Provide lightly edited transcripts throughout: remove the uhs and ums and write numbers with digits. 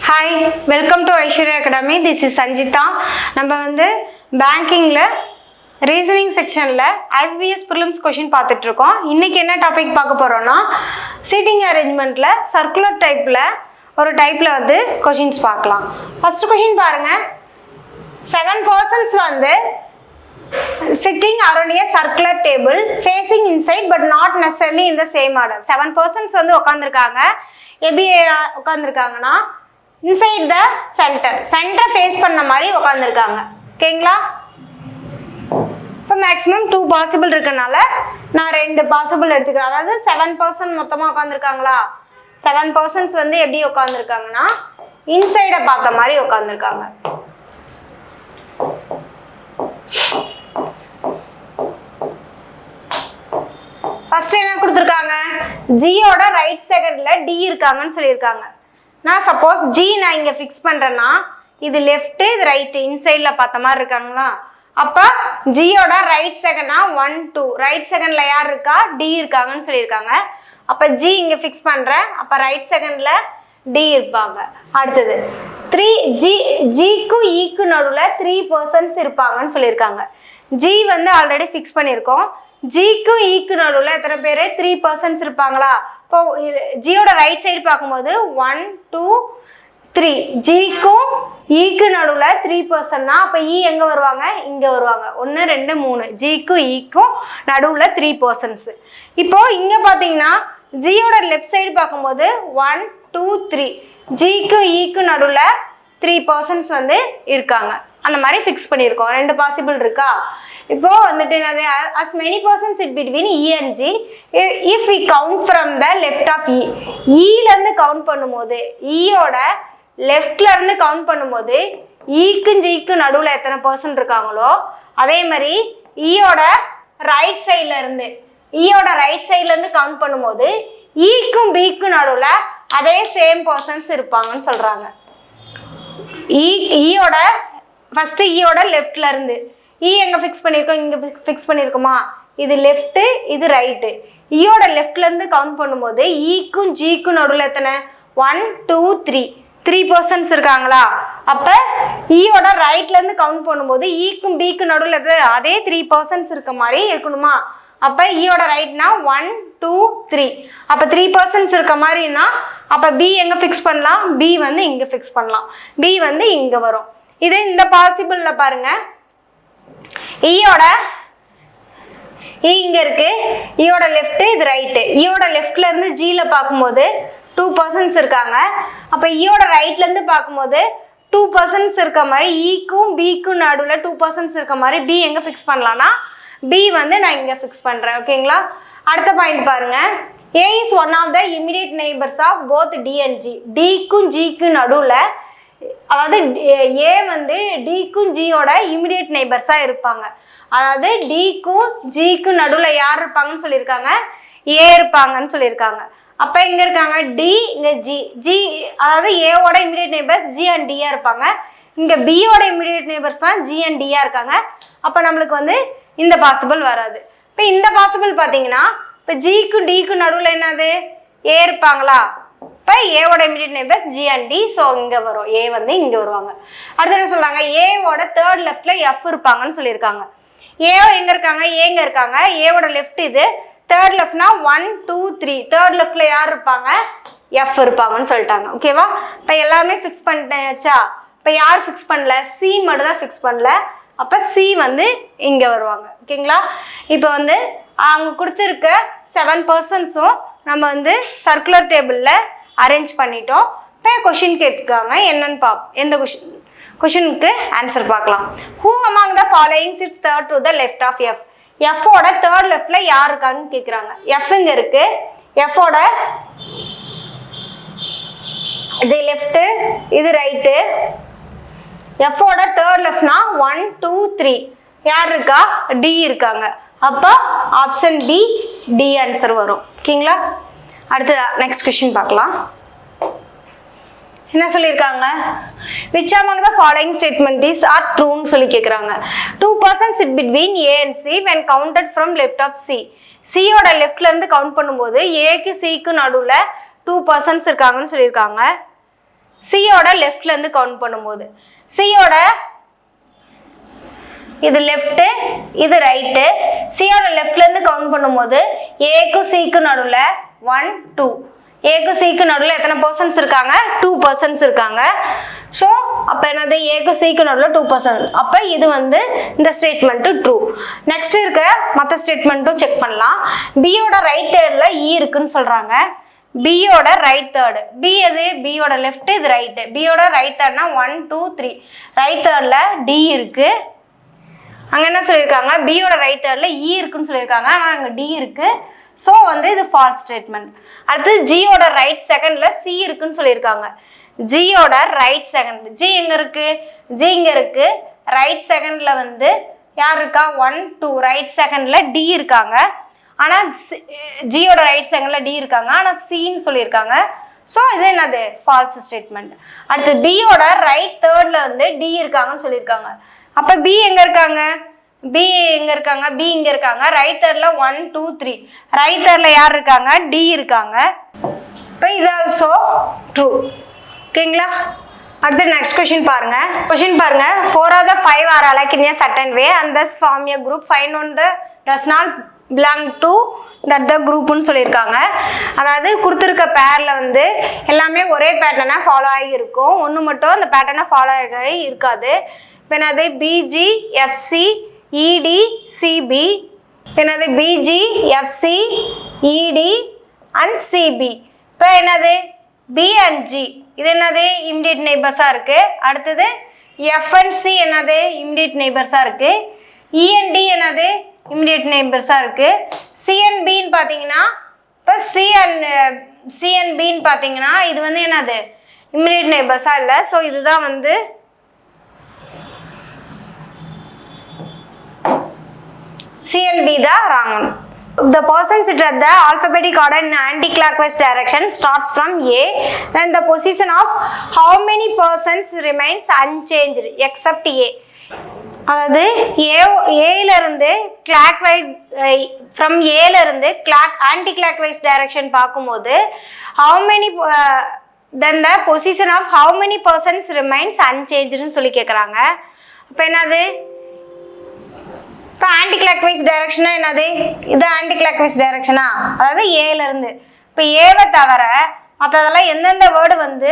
Hi, welcome to Aishwarya Academy. This is Sanjita. நம்ம வந்து பேங்கிங்ல reasoning செக்ஷன்ல IBPS Prelims question பார்த்துட்டு இருக்கோம். இன்னைக்கு என்ன டாபிக் பார்க்க போறோம்னா சீட்டிங் அரேஞ்ச்மென்ட்ல சர்க்குலர் டைப்ல ஒரு டைப்ல வந்து क्वेश्चंस பார்க்கலாம். ஃபர்ஸ்ட் क्वेश्चन பாருங்க. 7 persons வந்து sitting around a circular table facing inside but not necessarily in the same order. 7 persons வந்து உட்கார்ந்திருக்காங்க. எப்படி உட்கார்ந்திருக்காங்கன்னா inside the center face பண்ண மாதிரி உட்கார்ந்திருக்காங்க. ஓகேங்களா? இப்போ மேக்ஸிமம் 2 பாசிபிள் இருக்கனால நான் 2 பாசிபிள் எடுத்துக்கிறேன். அதாவது 7 person மொத்தமா உட்கார்ந்திருக்காங்களா? 7 persons வந்து எப்படி உட்கார்ந்திருக்காங்கன்னா இன்சைட பார்த்த மாதிரி உட்கார்ந்திருக்காங்க. ஃபர்ஸ்ட் என்ன கொடுத்திருக்காங்க? G ஓட ரைட் செகண்ட்ல D இருக்காங்கன்னு சொல்லியிருக்காங்க. நான் சப்போஸ் G நான் இங்க ஃபிக்ஸ் பண்றேன்னா இது லெஃப்ட் இது ரைட் இன்சைட்ல பார்த்த மாதிரி இருக்காங்களா? அப்ப G ஓட ரைட் செகண்ட்னா 1 2 ரைட் செகண்ட்ல யார் இருக்கா? D இருக்காங்கன்னு சொல்லியிருக்காங்க. அப்ப G இங்க ஃபிக்ஸ் பண்றேன். அப்ப ரைட் செகண்ட்ல D இருப்பாங்க. அடுத்தது 3 G க்கு E க்கு நடுவுல 3 persons இருப்பாங்கன்னு சொல்லியிருக்காங்க. G வந்து ஆல்ரெடி ஃபிக்ஸ் பண்ணியிருக்கோம். G க்கு E க்கு நடுவுல எத்தனை பேர்? 3 persons இருப்பாங்களா? இப்போ G ஓட ரைட் சைடு பார்க்கும்போது 1 2 3 G க்கும் E க்கு நடுவுல 3 persons அப்ப E எங்க வருவாங்க? இங்க வருவாங்க. 1 2 3 G க்கும் E க்கும் நடுவுல 3 persons. இப்போ இங்க பாத்தீங்கன்னா G ஓட லெஃப்ட் சைடு பார்க்கும்போது 1 2 3 G க்கு E க்கு நடுவுல 3 persons வந்து இருக்காங்க. அந்த மாதிரி ஃபிக்ஸ் பண்ணியிருக்கோம். 2 பாசிபிள் இருக்கா? இப்போ வந்துட்டு என்னது? as many persons sit between E and G if we count from the left of E. E ல இருந்து கவுண்ட் பண்ணும்போது E ஓட லெஃப்ட்ல இருந்து கவுண்ட் பண்ணும்போது E க்கும் G க்கும் நடுவுல எத்தனை பர்சன்ட் இருக்காங்களோ அதே மாதிரி E ஓட ரைட் சைடுல இருந்து கவுண்ட் பண்ணும்போது E க்கும் B க்கும் நடுவுல அதே சேம் பர்சன்ஸ் இருப்பாங்கன்னு சொல்றாங்க. E ஓட ஃபர்ஸ்ட் E ஓட லெஃப்ட்ல இருந்து E எங்க ஃபிக்ஸ் பண்ணிருக்கோம்? இங்க ஃபிக்ஸ் பண்ணிருக்கோமா? இது லெஃப்ட் இது ரைட். E ஓட லெஃப்ட்ல இருந்து கவுண்ட் பண்ணும்போது E க்கும் G க்கும் நடுவுல எத்தனை? 1 2 3 persons இருக்காங்களா? அப்ப E ஓட ரைட்ல இருந்து கவுண்ட் பண்ணும்போது E க்கும் B க்கும் நடுவுல அதே 3 persons இருக்க மாதிரி இருக்கணுமா? அப்ப E ஓட ரைட்னா 1 2 3 அப்ப 3 persons இருக்க மாதிரினா அப்ப B எங்க ஃபிக்ஸ் பண்ணலாம்? B வந்து இங்க ஃபிக்ஸ் பண்ணலாம். B வந்து இங்க வரும். இதே இந்த பாசிபிள்ல பாருங்க. E இங்க இருக்கு. E ஓட லெஃப்ட் இது ரைட். E ஓட லெஃப்ட்ல இருந்து G ல பாக்கும்போது 2 persons இருக்காங்க. அப்ப E ஓட ரைட்ல இருந்து பாக்கும்போது 2 persons இருக்க மாதிரி E க்கும் B க்கும் நடுவுல 2 persons இருக்க மாதிரி B எங்க ஃபிக்ஸ் பண்ணலாம்னா B வந்து நான் இங்க ஃபிக்ஸ் பண்றேன். ஓகேங்களா? அடுத்த பாயிண்ட் பாருங்க. A is one of the immediate neighbors of both D and G. D க்கும் G க்கும் நடுவுல அதாவது A வந்து D க்கும் G ஓட இமிடியேட் நெய்பர்ஸா இருப்பாங்க. அதாவது D க்கும் G க்கும் நடுவுல யார் இருப்பாங்கன்னு சொல்லியிருக்காங்க? A இருப்பாங்கன்னு சொல்லியிருக்காங்க. அப்ப இங்க இருக்காங்க D இங்க G அதாவது A ஓட immediate neighbours G and D இருப்பாங்க. இங்க B ஓட இமிடியேட் நெய்பர்ஸ் தான் G and D இருக்காங்க. அப்ப நம்மளுக்கு வந்து இந்த பாசிபிள் வராது. இப்ப இந்த பாசிபிள் பாத்தீங்கன்னா இப்ப G க்கும் D க்கும் நடுவுல என்னது? A இருப்பாங்களா? இப்போ A ஓட immediate neighbour G and D. So இங்கே வரும். A வந்து இங்கே வருவாங்க. அடுத்து என்ன சொல்கிறாங்க? A ஓட தேர்ட் லெஃப்ட்ல F இருப்பாங்கன்னு சொல்லியிருக்காங்க. A எங்கே இருக்காங்க? A எங்கே இருக்காங்க? A ஓட லெஃப்ட் இது. தேர்ட் லெஃப்ட்னா 1 2 3 தேர்ட் லெஃப்ட்ல யார் இருப்பாங்க? F இருப்பாங்கன்னு சொல்லிட்டாங்க. ஓகேவா? இப்போ எல்லாமே ஃபிக்ஸ் பண்ணிட்டாச்சா? இப்போ யார் ஃபிக்ஸ் பண்ணல? C மட்டும் தான் ஃபிக்ஸ் பண்ணல. அப்போ C வந்து இங்கே வருவாங்க. ஓகேங்களா? இப்போ வந்து அவங்க கொடுத்துருக்க 7 personsம் நம்ம வந்து சர்க்குலர் டேபிளில் அரேஞ்ச் பண்ணிட்டோம். இப்போ கொஷின் கேட்டுருக்காங்க. என்னன்னு எந்த கொஷினுக்கு ஆன்சர் பார்க்கலாம். Who among the following sits third to the left of F? F ஓட தேர்ட் லெஃப்ட்ல யார் இருக்கான்னு கேட்குறாங்க. F இங்க இருக்கு. F ஓட இது லெஃப்ட் இது ரைட்டு. F ஓட தேர்ட் லெஃப்ட்னா 1 2 3 யார் இருக்கா? D இருக்காங்க. அப்போ ஆப்ஷன் D ஆன்சர் வரும். ஓகேங்களா? அடுத்து நெக்ஸ்ட் क्वेश्चन பார்க்கலாம். என்ன சொல்லிருக்காங்க? which among the following statement is are true னு சொல்லி கேக்குறாங்க. 2 persons sit between A and C when counted from left of C. C ஓட லெஃப்ட்ல இருந்து கவுண்ட் பண்ணும்போது A க்கு C க்கு நடுவுல 2 persons இருக்காங்கன்னு சொல்லிருக்காங்க. சியோட லெஃப்ட்ல இருந்து கவுண்ட் பண்ணும்போது சியோட இது லெஃப்ட் இது ரைட்டு சியோட லெஃப்ட்ல இருந்து கவுண்ட் பண்ணும்போது ஏக்கும் சிக்கும் நடுவில் 1 2 ஏக்கும் சிக்கும் நடுவில் எத்தனை பர்சன்ஸ் இருக்காங்க 2 பர்சன்ஸ் இருக்காங்க ஸோ அப்போ என்னது ஏக்கும் சிக்கும் நடுவில் 2%. அப்போ இது வந்து இந்த ஸ்டேட்மெண்ட்டு ட்ரூ. நெக்ஸ்ட் இருக்க மற்ற ஸ்டேட்மெண்ட்டும் செக் பண்ணலாம். பியோட ரைட் சைடில் இ இருக்குன்னு சொல்கிறாங்க. பியோட ரைட் தேர்டு பி எது பியோட லெஃப்ட் இது ரைட்டு பியோட ரைட் தேர்ட்னா 1 2 3 ரைட் தேர்டில் டி இருக்கு. அங்கே என்ன சொல்லியிருக்காங்க பியோட ரைட் தேர்டில் இ இருக்குன்னு சொல்லியிருக்காங்க ஆனால் அங்கே டி இருக்கு. ஸோ வந்து இது ஃபால்ஸ் ஸ்டேட்மெண்ட். அடுத்து ஜியோட ரைட் செகண்டில் சி இருக்குன்னு சொல்லியிருக்காங்க. ஜியோட ரைட் செகண்ட் ஜி எங்கே இருக்கு ஜி இங்கே இருக்கு. ரைட் செகண்டில் வந்து யார் இருக்கா 1 2 ரைட் செகண்டில் டி இருக்காங்க. ஆனால் ஜியோட ரைட் செகண்டில் டி இருக்காங்க ஆனால் சின்னு சொல்லியிருக்காங்க. ஸோ இது என்னது ஃபால்ஸ் ஸ்டேட்மெண்ட். அடுத்து பியோட ரைட் தேர்டில் வந்து டி இருக்காங்கன்னு சொல்லியிருக்காங்க. அப்போ பி எங்கே இருக்காங்க பி எங்கே இருக்காங்க பி இங்கே இருக்காங்க. ரைட் தேர்டில் 1 2 3 ரைட் தேர்டில் யார் இருக்காங்க டி இருக்காங்க. இப்போ இது ஆல்சோ ட்ரூ. ஓகேங்களா. அடுத்து நெக்ஸ்ட் கொஷின் பாருங்க. கொஷின் பாருங்க 4 of the 5 are alike in a certain way and thus form a group. Find one that does not belong to that the groupன்னு சொல்லியிருக்காங்க. அதாவது கொடுத்துருக்க பேரில் வந்து எல்லாமே ஒரே பேட்டர்னை ஃபாலோ ஆகி இருக்கும். ஒன்று மட்டும் அந்த பேட்டர்னை ஃபாலோ ஆகி இருக்காது. இப்போ என்னது பிஜி எஃப்சி இடி சிபி என்னது பிஜி எஃப்சி இடி அண்ட் சிபி. இப்போ என்னது பி அண்ட் ஜி இது என்னது இமிடியேட் நெய்பர்ஸாக இருக்குது. அடுத்தது எஃப் அண்ட் சி என்னது இமிடியேட் நெய்பர்ஸாக இருக்குது. இஎன்டி என்னது இமிடியேட் நெய்பர்ஸாக இருக்குது. சிஎன்பின்னு பார்த்தீங்கன்னா இப்போ சிஎன்பின்னு பார்த்தீங்கன்னா இது வந்து என்னது இமிடியேட் நெய்பர்ஸாக இல்லை. ஸோ இதுதான் வந்து CNB the wrong one. The person sit at the alphabetic order in anti-clockwise direction starts from A. Then the position of how many persons remains unchanged except A. அதாவது ஏல இருந்து கிளாக்வைஸ் ஃப்ரம் ஏல இருந்து anti clockwise direction பார்க்கும்போது how many then the position of how many persons remains unchangedனு சொல்லி கேட்குறாங்க. அப்போ என்னது இப்போ ஆன்டி கிளாக்வைஸ் டைரக்ஷனா என்னது இது ஆன்டி கிளாக்வைஸ் டைரக்ஷனா அதாவது ஏல இருந்து. இப்போ ஏவை தவிர மற்றதெல்லாம் எந்தெந்த வேர்டு வந்து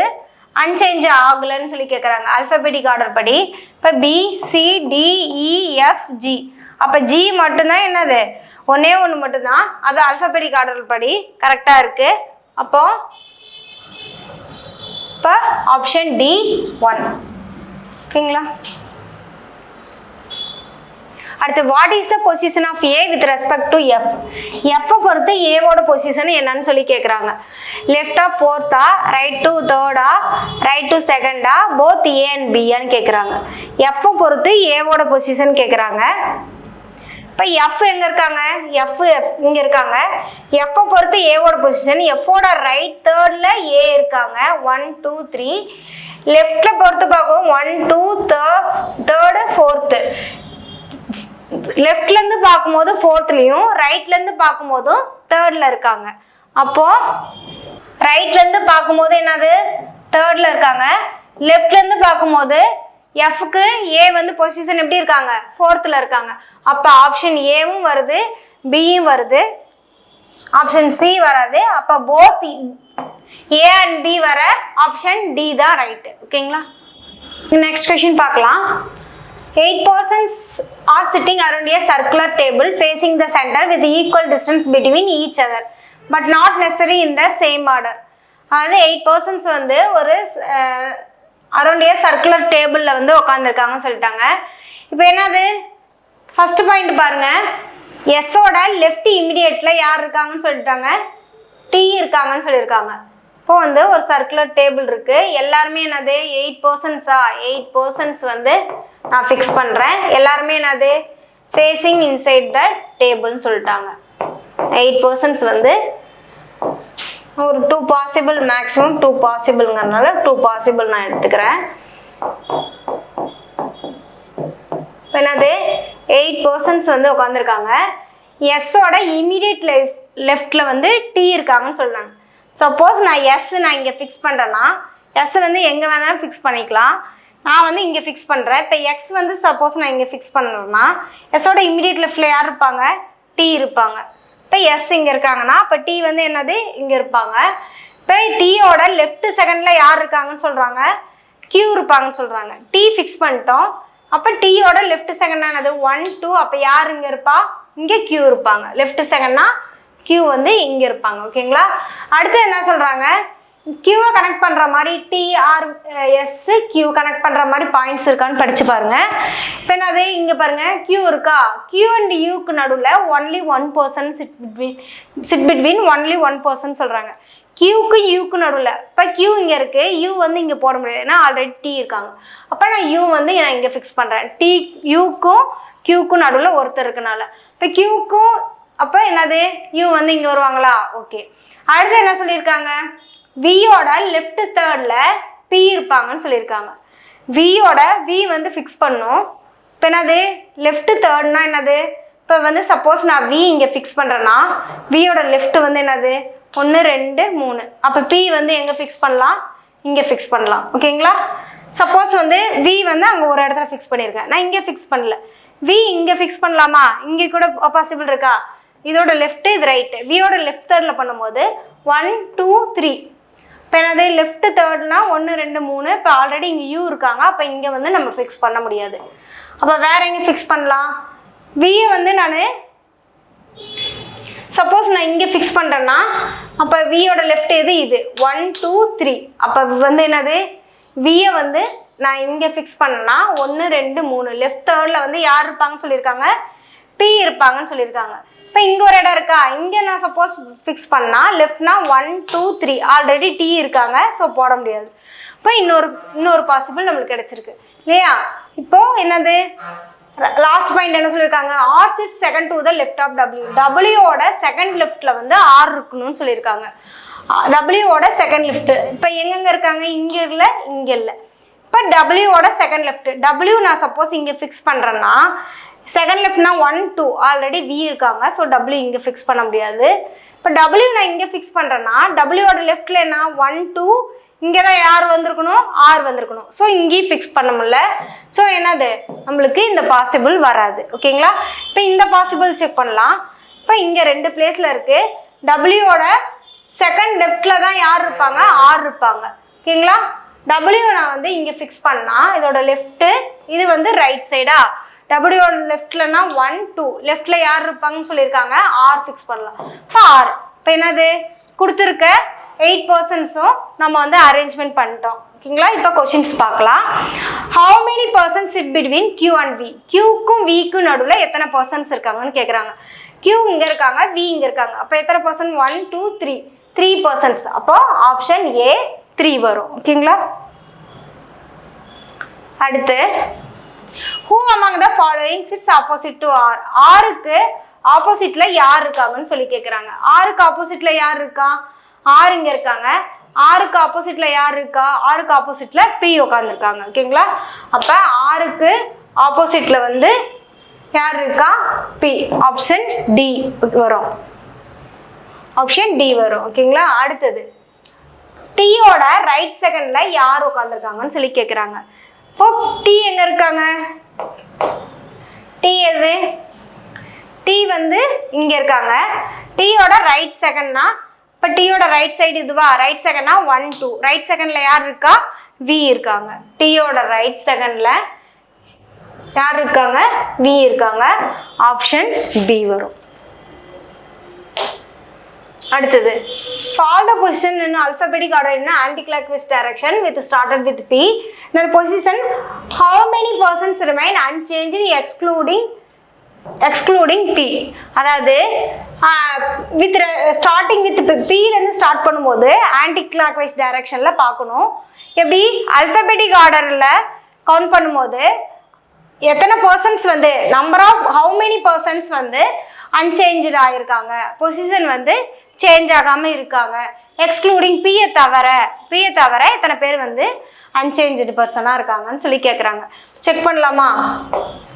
அன்சேஞ்ச் ஆகலைன்னு சொல்லி கேட்குறாங்க ஆல்ஃபபெட்டிக் ஆர்டர் படி. இப்போ B C D E F G. அப்போ ஜி மட்டும்தான் என்னது ஒன்றே ஒன்று மட்டும்தான் அது ஆல்ஃபபெட்டிக் ஆர்டர் படி கரெக்டாக இருக்குது. அப்போ இப்போ ஆப்ஷன் டி 1. ஓகேங்களா. அடுத்து what is the position of A with respect to F. எஃப்பை பொறுத்து ஏவோட பொசிஷன் என்னன்னு சொல்லி கேட்குறாங்க. லெஃப்டா ஃபோர்த்தா ரைட் டு தேர்டா ரைட் டு செகண்டா போத் ஏ அண்ட் பியான்னு கேட்குறாங்க. எஃப்பை பொறுத்து ஏவோட பொசிஷன் கேட்குறாங்க. இப்போ எஃப் எங்கே இருக்காங்க எஃப் இங்கே இருக்காங்க. எஃப்பை பொறுத்து ஏவோட பொசிஷன் எஃப்போட ரைட் தேர்டில் ஏ இருக்காங்க 1 2 3. லெஃப்டில் பொறுத்து பார்க்கும் 1 2 தேர்டு ஃபோர்த்து. லெஃப்ட்லேருந்து பார்க்கும்போது ஃபோர்த்லேயும் ரைட்லேருந்து பார்க்கும்போதும் தேர்டில் இருக்காங்க. அப்போது ரைட்லேருந்து பார்க்கும்போது என்னது தேர்டில் இருக்காங்க. லெஃப்ட்லேருந்து பார்க்கும்போது எஃப்க்கு ஏ வந்து பொசிஷன் எப்படி இருக்காங்க ஃபோர்த்தில் இருக்காங்க. அப்போ ஆப்ஷன் ஏவும் வருது பியும் வருது ஆப்ஷன் சி வராது. அப்போ போத் ஏ அண்ட் பி வர ஆப்ஷன் டி தான் ரைட்டு. ஓகேங்களா. நெக்ஸ்ட் கொஷின் பார்க்கலாம். 8 persons are sitting around a circular table facing the center with equal distance between each other but not necessarily in the same order. அதாவது 8 persons வந்து ஒரு around ஏ circular டேபிளில் வந்து உட்காந்துருக்காங்கன்னு சொல்லிட்டாங்க. இப்போ என்னது ஃபர்ஸ்ட் பாயிண்ட் பாருங்க. எஸ்ஸோட லெஃப்ட் இமிடியேட்டில் யார் இருக்காங்கன்னு சொல்லிட்டாங்க டி இருக்காங்கன்னு சொல்லியிருக்காங்க. இப்போ வந்து ஒரு சர்க்குலர் டேபிள் இருக்குது. எல்லாருமே என்னது 8 persons-ஆ 8 persons வந்து நான் ஃபிக்ஸ் பண்ணுறேன். எல்லாருமே என்னது ஃபேஸிங் இன்சைட் த டேபிள்னு சொல்லிட்டாங்க. 8 persons வந்து ஒரு 2 பாசிபிள் மேக்ஸிமம் 2 பாசிபிள்ங்கிறதுனால 2 பாசிபிள் நான் எடுத்துக்கிறேன். இப்போ என்னது 8 persons வந்து உட்காந்துருக்காங்க. எஸ்ஸோட இமீடியட் லெஃப்டில் வந்து டி இருக்காங்கன்னு சொல்கிறாங்க. சப்போஸ் நான் இங்கே ஃபிக்ஸ் பண்ணுறேன்னா எஸ் வந்து எங்கே வேணாலும் ஃபிக்ஸ் பண்ணிக்கலாம். நான் வந்து இங்கே ஃபிக்ஸ் பண்ணுறேன். இப்போ எக்ஸ் வந்து சப்போஸ் நான் இங்கே ஃபிக்ஸ் பண்ணுறேன்னா எஸ்ஸோட இமிடியேட் லெஃப்டில் யார் இருப்பாங்க? டி இருப்பாங்க. இப்போ எஸ் இங்கே இருக்காங்கன்னா அப்போ டி வந்து என்னது? இங்கே இருப்பாங்க. இப்போ டீயோட லெஃப்ட் செகண்டில் யார் இருக்காங்கன்னு சொல்கிறாங்க? கியூ இருப்பாங்கன்னு சொல்கிறாங்க. டி ஃபிக்ஸ் பண்ணிட்டோம். அப்போ டீயோட லெஃப்ட் செகண்ட் என்னது? 1 2. அப்போ யார் இங்கே இருப்பா? இங்கே கியூ இருப்பாங்க. லெஃப்ட் செகண்ட்னா கியூ வந்து இங்கே இருப்பாங்க. ஓகேங்களா? அடுத்து என்ன சொல்கிறாங்க? கியூவை கனெக்ட் பண்ணுற மாதிரி டிஆர்எஸ் கியூ கனெக்ட் பண்ணுற மாதிரி பாயிண்ட்ஸ் இருக்கான்னு படித்து பாருங்கள். இப்போ என்னது? இங்கே பாருங்கள் கியூ இருக்கா? கியூ அண்ட் யூக்கு நடுவில் ஒன்லி 1% சிட் பிட்வீன் ஒன்லி 1% சொல்கிறாங்க. கியூக்கு யூக்கு நடுவில் இப்போ கியூ இங்கே இருக்குது, யூ வந்து இங்கே போட முடியாது ஏன்னா ஆல்ரெடி டி இருக்காங்க. அப்போ நான் யூ வந்து நான் இங்கே ஃபிக்ஸ் பண்ணுறேன். டி யூக்கும் கியூக்கும் நடுவில் ஒருத்தர் இருக்கனால இப்போ கியூக்கும் அப்போ என்னது? யூ வந்து இங்கே வருவாங்களா? ஓகே. அடுத்து என்ன சொல்லியிருக்காங்க? வியோட லெஃப்ட் தேர்டில் பி இருப்பாங்கன்னு சொல்லியிருக்காங்க. வியோட வி வந்து ஃபிக்ஸ் பண்ணும். இப்போ என்னது? லெஃப்ட் தேர்ட்னா என்னது? இப்போ வந்து சப்போஸ் நான் வி இங்கே ஃபிக்ஸ் பண்ணுறேன்னா வியோட லெஃப்ட் வந்து என்னது? 1 2 3. அப்போ பி வந்து எங்கே ஃபிக்ஸ் பண்ணலாம்? இங்கே ஃபிக்ஸ் பண்ணலாம். ஓகேங்களா? சப்போஸ் வந்து வி வந்து அங்கே ஒரு இடத்துல ஃபிக்ஸ் பண்ணியிருக்கேன், நான் இங்கே ஃபிக்ஸ் பண்ணல, வி இங்கே ஃபிக்ஸ் பண்ணலாமா? இங்கே கூட பாசிபிள் இருக்கா? இதோட லெஃப்ட்டு இது ரைட்டு. வியோட லெஃப்ட் தேர்டில் பண்ணும்போது 1 2 3. இப்போ என்னது? லெஃப்ட் தேர்ட்னா 1 2 3. இப்போ ஆல்ரெடி இங்கே யூ இருக்காங்க. அப்போ இங்கே வந்து நம்ம ஃபிக்ஸ் பண்ண முடியாது. அப்போ வேற எங்கே ஃபிக்ஸ் பண்ணலாம்? வியை வந்து நான் சப்போஸ் நான் இங்கே ஃபிக்ஸ் பண்ணுறேன்னா அப்போ வியோட லெஃப்ட் எது? இது 1 2 3. அப்போ வந்து என்னது? வியை வந்து நான் இங்கே ஃபிக்ஸ் பண்ணேன்னா 1 2 3. லெஃப்ட் தேர்டில் வந்து யார் இருப்பாங்கன்னு சொல்லியிருக்காங்க? பி இருப்பாங்கன்னு சொல்லியிருக்காங்க. இப்போ இங்கே ஒரு இடம் இருக்கா? இங்கே நான் சப்போஸ் ஃபிக்ஸ் பண்ணால் லெஃப்ட்னா 1 2 3. ஆல்ரெடி டி இருக்காங்க, ஸோ போட முடியாது. இப்போ இன்னொரு பாசிபிள் நம்மளுக்கு கிடைச்சிருக்கு இல்லையா? இப்போது என்னது? லாஸ்ட் பாயிண்ட் என்ன சொல்லியிருக்காங்க? R sit second to the left of W. டபிள்யூவோட செகண்ட் லெஃப்டில் வந்து ஆர் இருக்கணும்னு சொல்லியிருக்காங்க. டபிள்யூவோட செகண்ட் லெஃப்ட் இப்போ எங்கெங்கே இருக்காங்க? இங்கே இல்லை, இங்கே இல்லை. இப்போ டபிள்யூவோட செகண்ட் லெஃப்ட் டபிள்யூ நான் சப்போஸ் இங்கே ஃபிக்ஸ் பண்ணுறேன்னா செகண்ட் லெஃப்ட்னா 1 2. ஆல்ரெடி வி இருக்காங்க, ஸோ டபிள்யூ இங்கே ஃபிக்ஸ் பண்ண முடியாது. இப்போ டபிள்யூ நான் இங்கே ஃபிக்ஸ் பண்ணுறேன்னா டபிள்யூவோட லெஃப்டில் என்ன? 1 2. இங்கே தான் யார் வந்திருக்கணும்? ஆர் வந்திருக்கணும். ஸோ இங்கேயும் ஃபிக்ஸ் பண்ண முடியல. ஸோ என்னது? நம்மளுக்கு இந்த பாசிபிள் வராது. ஓகேங்களா? இப்போ இந்த பாசிபிள் செக் பண்ணலாம். இப்போ இங்கே 2 பிளேஸில் இருக்குது. டபிள்யூவோட செகண்ட் லெஃப்டில் தான் யார் இருப்பாங்க? ஆர் இருப்பாங்க. ஓகேங்களா? டபிள்யூ நான் வந்து இங்கே ஃபிக்ஸ் பண்ணால் இதோட லெஃப்ட்டு இது வந்து ரைட் சைடா? டபிள்யூவோட லெஃப்ட்லனா 1 2. லெஃப்டில் யார் இருப்பாங்கன்னு சொல்லியிருக்காங்க? ஆர் ஃபிக்ஸ் பண்ணலாம். இப்போ ஆர் இப்போ என்னது? கொடுத்துருக்க 8%ஸும் நம்ம வந்து அரேஞ்ச்மெண்ட் பண்ணிட்டோம். ஓகேங்களா? இப்போ கொஷின்ஸ் பார்க்கலாம். How many persons sit between Q and V. கியூக்கும் விக்கும் நடுவில் எத்தனை பர்சன்ஸ் இருக்காங்கன்னு கேட்குறாங்க. கியூ இங்கே இருக்காங்க, வி இங்கே இருக்காங்க. அப்போ எத்தனை பர்சன்ட்? 1 2 3. 3%. அப்போ ஆப்ஷன் ஏ 3 வரும். ஓகேங்களா? அடுத்து who among the following sits opposite to R. ஆருக்கு ஆப்போசிட்டில் யார் இருக்காங்கன்னு சொல்லி கேட்குறாங்க. ஆருக்கு ஆப்போசிட்டில் யார் இருக்கா? ஆர் இங்கே இருக்காங்க. ஆருக்கு ஆப்போசிட்டில் யார் இருக்கா? ஆருக்கு ஆப்போசிட்டில் பி உட்காந்துருக்காங்க. ஓகேங்களா? அப்போ ஆருக்கு ஆப்போசிட்டில் வந்து யார் இருக்கா? பி. ஆப்ஷன் டி வரும். ஆப்ஷன் டி வரும். ஓகேங்களா? அடுத்தது டீயோட ரைட் செகண்டில் யார் உட்காந்துருக்காங்கன்னு சொல்லி கேட்குறாங்க. இப்போ டி எங்கே இருக்காங்க? டி எது? டி வந்து இங்கே இருக்காங்க. டீயோட ரைட் செகண்ட்னா இப்போ டீயோட ரைட் சைடு இதுவா? ரைட் செகண்ட்னா 1 2. ரைட் செகண்டில் யார் இருக்கா? வி இருக்காங்க. டீயோட ரைட் செகண்டில் யார் இருக்காங்க? வி இருக்காங்க. ஆப்ஷன் பி வரும். அடுத்தது follow the position in alphabetic order in anti-clockwise direction with started with P. The position how many persons remain unchanged excluding P. அதாவது with starting with P இருந்து start பண்ணும்போது anti-clockwise directionல பார்க்கணும். எப்படி alphabetic orderல count பண்ணும்போது எத்தனை persons வந்து number of how many persons வந்து unchange ஆகிருக்காங்க, பொசிஷன் வந்து சேஞ்ச் ஆகாமல் இருக்காங்க, எக்ஸ்க்ளூடிங் பியை தவிர எத்தனை பேர் வந்து அன்சேஞ்சு பர்சனாக இருக்காங்கன்னு சொல்லி கேட்குறாங்க. செக் பண்ணலாமா?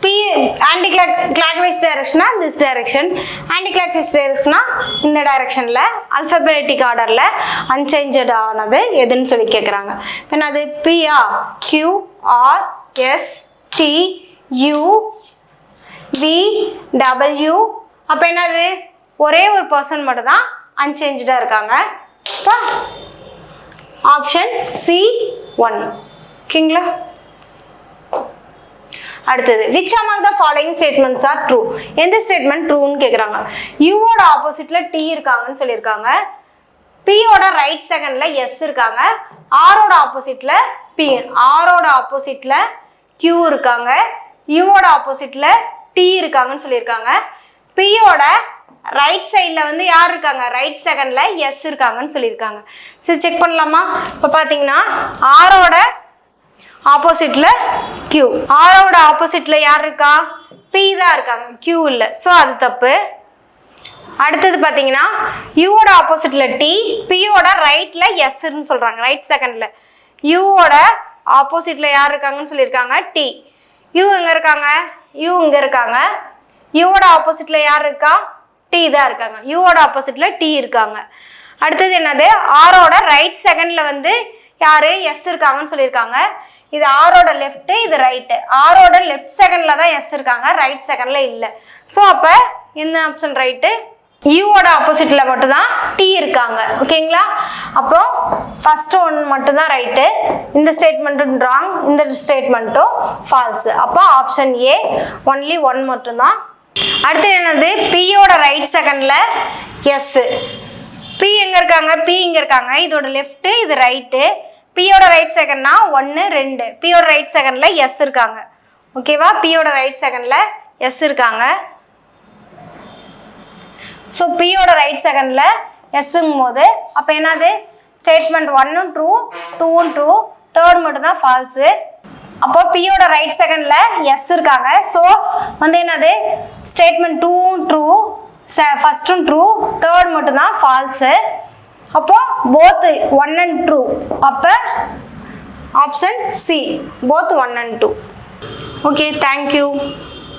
P anti-clockwise direction this direction, anti-clockwise direction in the direction la alphabetic order la unchanged ஆனது எதுன்னு சொல்லி கேக்குறாங்க. என்னது P Q R S T U V W அப்ப என்னது ஒரே ஒரு பர்சன் மட்டும் தான் unchanged இருக்காங்க. ஆப்ஷன் C1 ஓகேங்களா. அடுத்தது which among the following statements are true? எந்த ஸ்டேட்மெண்ட் ட்ரூன்னு கேக்குறாங்க. U ஓட ஆப்போசிட்ல T இருக்காங்கன்னு சொல்லிருக்காங்க. P ஓட ரைட் செகண்ட்ல S இருக்காங்க. R ஓட ஆப்போசிட்ல P, R ஓட ஆப்போசிட்ல Q இருக்காங்க. U ஓட ஆப்போசிட்ல T இருக்காங்கன்னு சொல்லிருக்காங்க. P ஓட ரைட் சைடுல வந்து யார் இருக்காங்க, ரைட் செகண்ட்ல S இருக்காங்கன்னு சொல்லிருக்காங்க. சரி செக் பண்ணலாமா. இப்ப பாத்தீங்கன்னா R ஓட ஆப்போசிட்ல Q, R ஓட ஆப்போசிட்ல யார் இருக்கா, P தான் இருக்காங்க, Q இல்ல. சோ அது தப்பு. அடுத்தது பாத்தீங்கன்னா U ஓட ஆப்போசிட்ல T, P ஓட ரைட்ல S ன்னு சொல்றாங்க, ரைட் செகண்ட்ல. U ஓட ஆப்போசிட்ல யார் இருக்காங்கன்னு சொல்லிருக்காங்க, T. U எங்க இருக்காங்க, U இங்க இருக்காங்க. U ஓட ஆப்போசிட்ல யார் இருக்கா, T தான் இருக்காங்க. U ஓட ஆப்போசிட்ல T இருக்காங்க. அடுத்தது என்னது, R ஓட ரைட் செகண்ட்ல வந்து யாரு, S இருக்காங்கன்னு சொல்லிருக்காங்க. இது R ஓட லெஃப்ட், இது ரைட். R ஓட லெஃப்ட் செகண்ட்ல தான் S இருக்காங்க, ரைட் செகண்ட்ல இல்ல. சோ அப்ப இந்த ஆப்ஷன் ரைட். U ஓட ஆப்போசிட்ல மட்டும் தான் T இருக்காங்க. ஓகேங்களா. அப்போ ஃபர்ஸ்ட் ஒன் மட்டும் தான் ரைட், இந்த ஸ்டேட்மெண்ட்டும் ராங், இந்த ஸ்டேட்மெண்ட்டும் ஃபால்ஸ். அப்போ ஆப்ஷன் A ஒன்லி 1 மட்டும் தான். அடுத்து என்னது, P ஓட ரைட் செகண்ட்ல S. P எங்க இருக்காங்க, P இங்க இருக்காங்க. இதோட லெஃப்ட், இது ரைட். P ஓட ரைட் செகண்ட்னா 1 2. P ஓட ரைட் செகண்ட்ல S இருக்காங்க. ஓகேவா. P ஓட ரைட் செகண்ட்ல S இருக்காங்க. சோ P ஓட ரைட் செகண்ட்ல Sங்கும் போது அப்ப என்னது, ஸ்டேட்மெண்ட் 1ம் ட்ரூ 2ம் ட்ரூ, தேர்ட் மட்டும் தான் ஃபால்ஸ். அப்போ P ஓட ரைட் செகண்ட்ல S இருக்காங்க. சோ வந்து என்னது, ஸ்டேட்மெண்ட் 2ம் ட்ரூ, ஃபர்ஸ்டும் ட்ரூ, தேர்ட் மட்டும் தான் ஃபால்ஸ். அப்போ both 1 and 2. அப்ப option C both 1 and 2. Okay, thank you.